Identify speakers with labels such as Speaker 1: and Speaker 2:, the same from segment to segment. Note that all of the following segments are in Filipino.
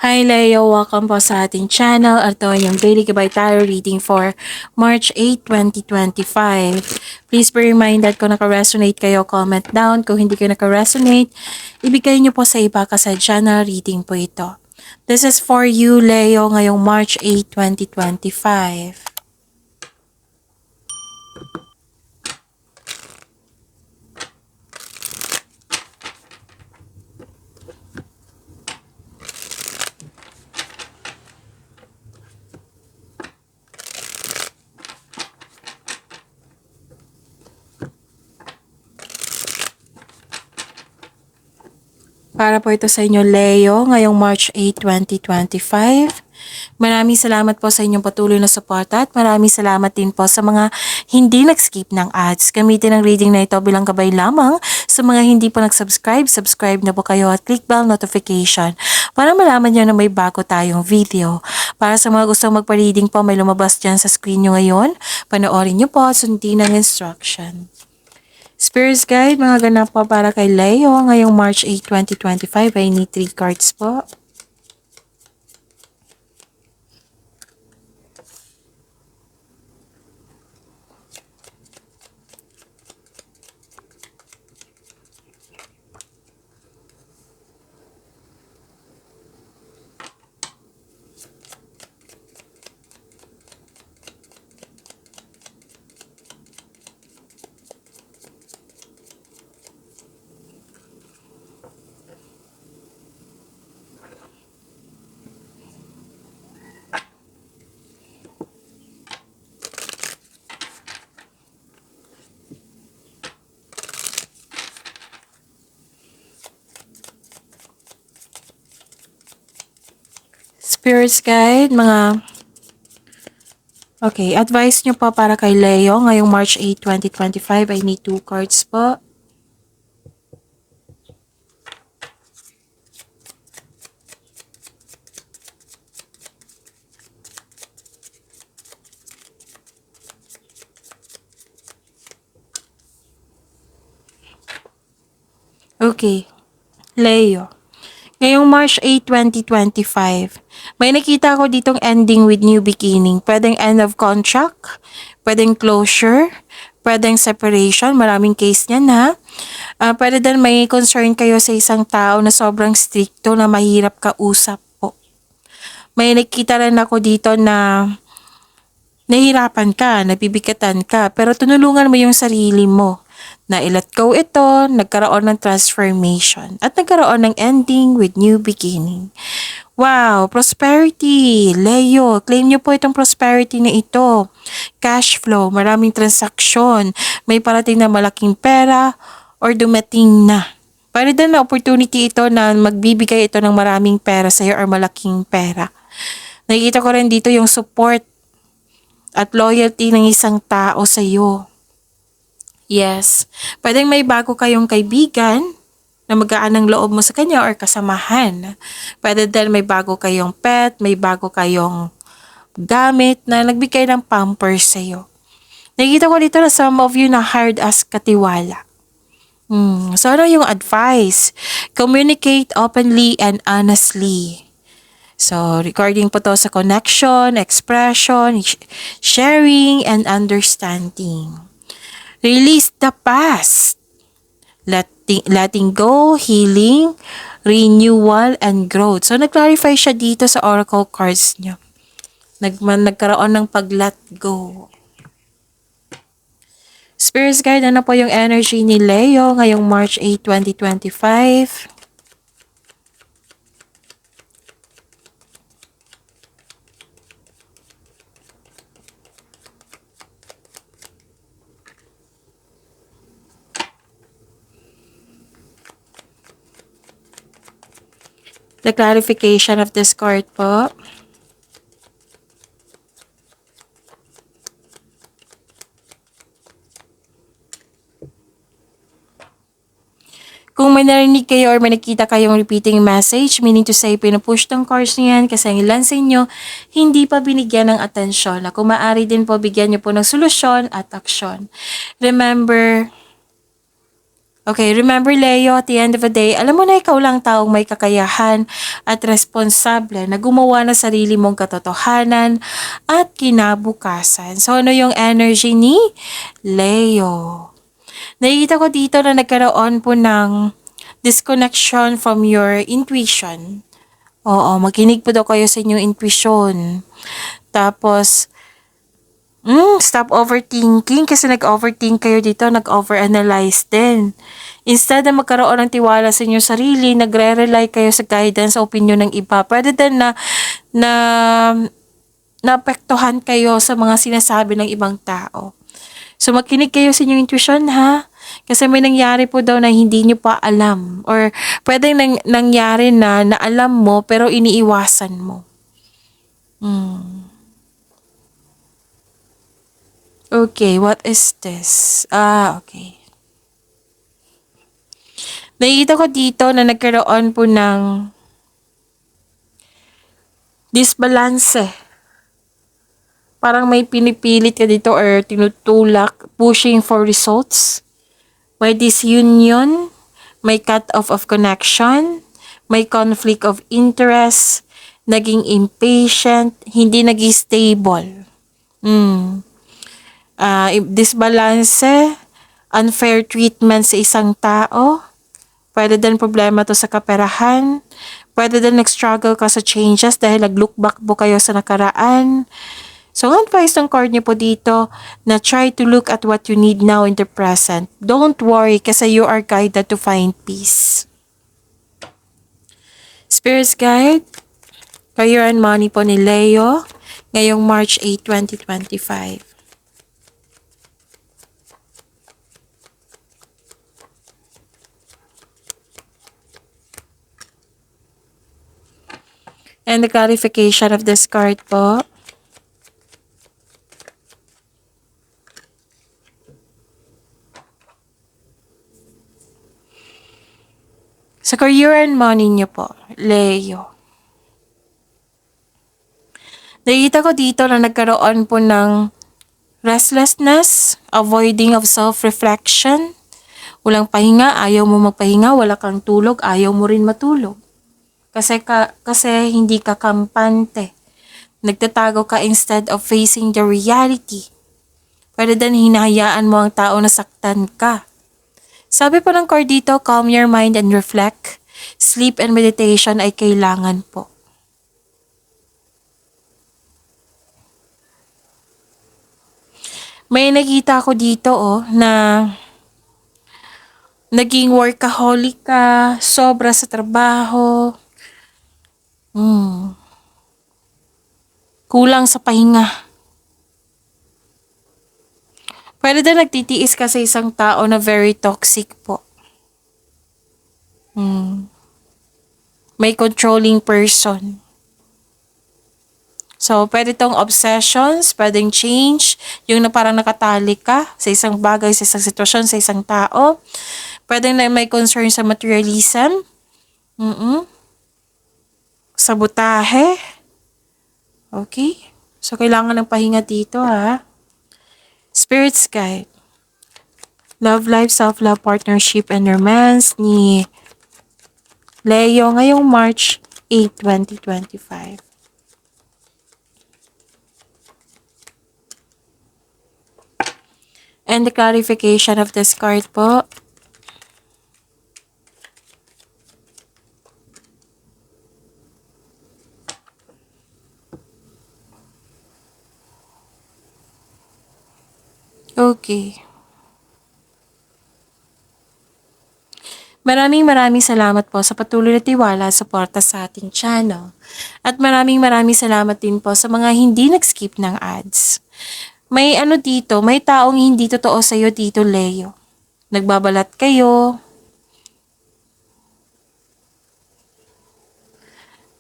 Speaker 1: Hi Leo, welcome po sa ating channel. Ito yung Daily Gabay Tarot reading for March 8, 2025. Please be reminded kung naka-resonate kayo, comment down. Kung hindi kayo naka-resonate, ibigay nyo po sa iba kasi channel reading po ito. This is for you, Leo, ngayong March 8, 2025. Para po ito sa inyo, Leo, ngayong March 8, 2025. Maraming salamat po sa inyong patuloy na suporta at maraming salamat din po sa mga hindi nag-skip ng ads. Gamitin ang reading na ito bilang gabay lamang sa mga hindi po nag-subscribe. Subscribe na po kayo at click bell notification para malaman nyo na may bago tayong video. Para sa mga gustong magpa-reading po, may lumabas dyan sa screen nyo ngayon. Panoorin nyo po at sundin ang instruction. Spirits Guide, mga ganap po para kay Leo ngayong March 8, 2025. I need 3 cards po. Spirits Guide, Okay, advice nyo po para kay Leo ngayong March 8, 2025. I need 2 cards po. Okay, Leo. Ngayong March 8, 2025, may nakita ko ditong ending with new beginning. Pwedeng end of contract, pwedeng closure, pwedeng separation. Maraming case niyan ha. Pwede din may concern kayo sa isang tao na sobrang stricto na mahirap kausap po. May nakita rin ako dito na nahihirapan ka, nabibigatan ka, pero tinulungan mo yung sarili mo na i-let go ito, nagkaroon ng transformation at nagkaroon ng ending with new beginning. Wow, prosperity! Leo, claim nyo po itong prosperity na ito. Cash flow, maraming transaksyon, may parating na malaking pera or dumating na. Para din na opportunity ito na magbibigay ito ng maraming pera sa'yo or malaking pera. Nakikita ko rin dito yung support at loyalty ng isang tao sa iyo. Yes, pwedeng may bago kayong kaibigan na magaan ang loob mo sa kanya or kasamahan. Pwede din may bago kayong pet, may bago kayong gamit na nagbigay ng pampers sa iyo. Nakikita ko dito na some of you na hired as katiwala. So ano yung advice? Communicate openly and honestly. So, regarding po to sa connection, expression, sharing, and understanding. Release the past. Letting go, healing, renewal, and growth. So, nag-clarify siya dito sa oracle cards niyo. Nagkaroon ng pag-let go. Spirits Guide, ano po yung energy ni Leo ngayong March 8, 2025? The clarification of this card po. Kung may narinig kayo or may nakita kayong repeating message, meaning to say, pinupush tong cards niyan kasi ang ilan sa inyo hindi pa binigyan ng atensyon. Na kung maaari din po, bigyan niyo po ng solusyon at aksyon. Remember, Okay, remember Leo, at the end of the day, alam mo na ikaw lang taong may kakayahan at responsable na gumawa ng sarili mong katotohanan at kinabukasan. So ano yung energy ni Leo? Nakikita ko dito na nagkaroon po ng disconnection from your intuition. Oo, makinig po daw kayo sa inyong intuition. Tapos, stop overthinking kasi nag-overthink kayo dito, nag-overanalyze din. Instead na magkaroon ng tiwala sa inyong sarili, nagre-rely kayo sa guidance sa opinion ng iba. Pwede din na naapektuhan kayo sa mga sinasabi ng ibang tao. So makinig kayo sa inyong intuition ha. Kasi may nangyari po daw na hindi nyo pa alam. Or pwedeng nangyari na alam mo pero iniiwasan mo. Okay, what is this? Okay. Nakikita ko dito na nagkaroon po ng disbalance. Parang may pinipilit ka dito or tinutulak, pushing for results. May disunion, may cut off of connection, may conflict of interest, naging impatient, hindi naging stable. Disbalance, unfair treatment sa isang tao, pwede din problema to sa kaperahan, pwede din nag-struggle ka sa changes dahil nag-look back po kayo sa nakaraan. So, ang advice ng card niyo po dito na try to look at what you need now in the present. Don't worry kasi you are guided to find peace. Spirit's Guide, Career and Money po ni Leo ngayong March 8, 2025. And the clarification of this card po. Sa career and money niyo po, Leo. Nakikita ko dito na nagkaroon po ng restlessness, avoiding of self-reflection, walang pahinga, ayaw mo magpahinga, wala kang tulog, ayaw mo rin matulog. Kasi hindi ka kampante. Nagtatago ka instead of facing the reality. Pwede din hinahayaan mo ang tao na saktan ka. Sabi po ng card dito, calm your mind and reflect. Sleep and meditation ay kailangan po. May nakita ko dito na naging workaholic ka, sobra sa trabaho. Kulang sa pahinga. Pwede din nagtitiis ka sa isang tao na very toxic po. May controlling person. So, pwede tong obsessions, pwedeng change, yung na parang nakatali ka sa isang bagay, sa isang sitwasyon, sa isang tao. Pwede na may concern sa materialism. Sabotahe. Okay? So, kailangan ng pahinga dito ha. Spirit's Guide. Love life, self-love, partnership, and romance ni Leo ngayong March 8, 2025. And the clarification of this card po. Okay. Maraming salamat po sa patuloy na tiwala at suporta sa ating channel. At maraming salamat din po sa mga hindi nag-skip ng ads. May dito, may taong hindi totoo sa'yo dito, Leo. Nagbabalat kayo.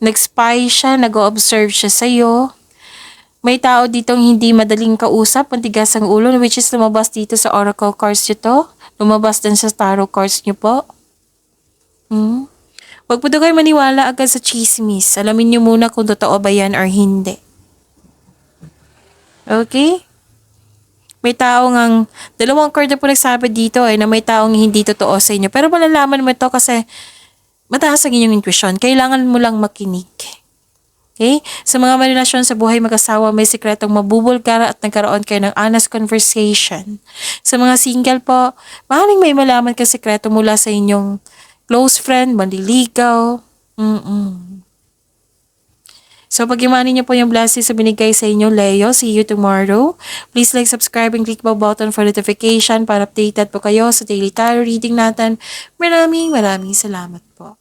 Speaker 1: Nag-spy siya, nag-o-observe siya sa'yo. May tao ditong hindi madaling kausap, matigas ang ulo, which is lumabas dito sa oracle cards nyo to. Lumabas din sa tarot cards nyo po. Huwag po daw kayo maniwala agad sa chismis. Alamin nyo muna kung totoo ba yan or hindi. Okay? may taong dalawang card na po nagsabi dito na may taong hindi totoo sa inyo. Pero malalaman mo ito kasi mataas ang inyong intuition. Kailangan mo lang makinig. Okay? Sa mga may relasyon sa buhay mag-asawa, may sikretong mabubulgar at nagkaroon kayo ng honest conversation. Sa mga single po, maaaring may malaman ka sikreto mula sa inyong close friend, manliligaw. So, pag-imanin niyo po yung blessings sa binigay sa inyo, Leo. See you tomorrow. Please like, subscribe, and click the button for notification para updated po kayo sa daily tarot reading natin. Maraming salamat po.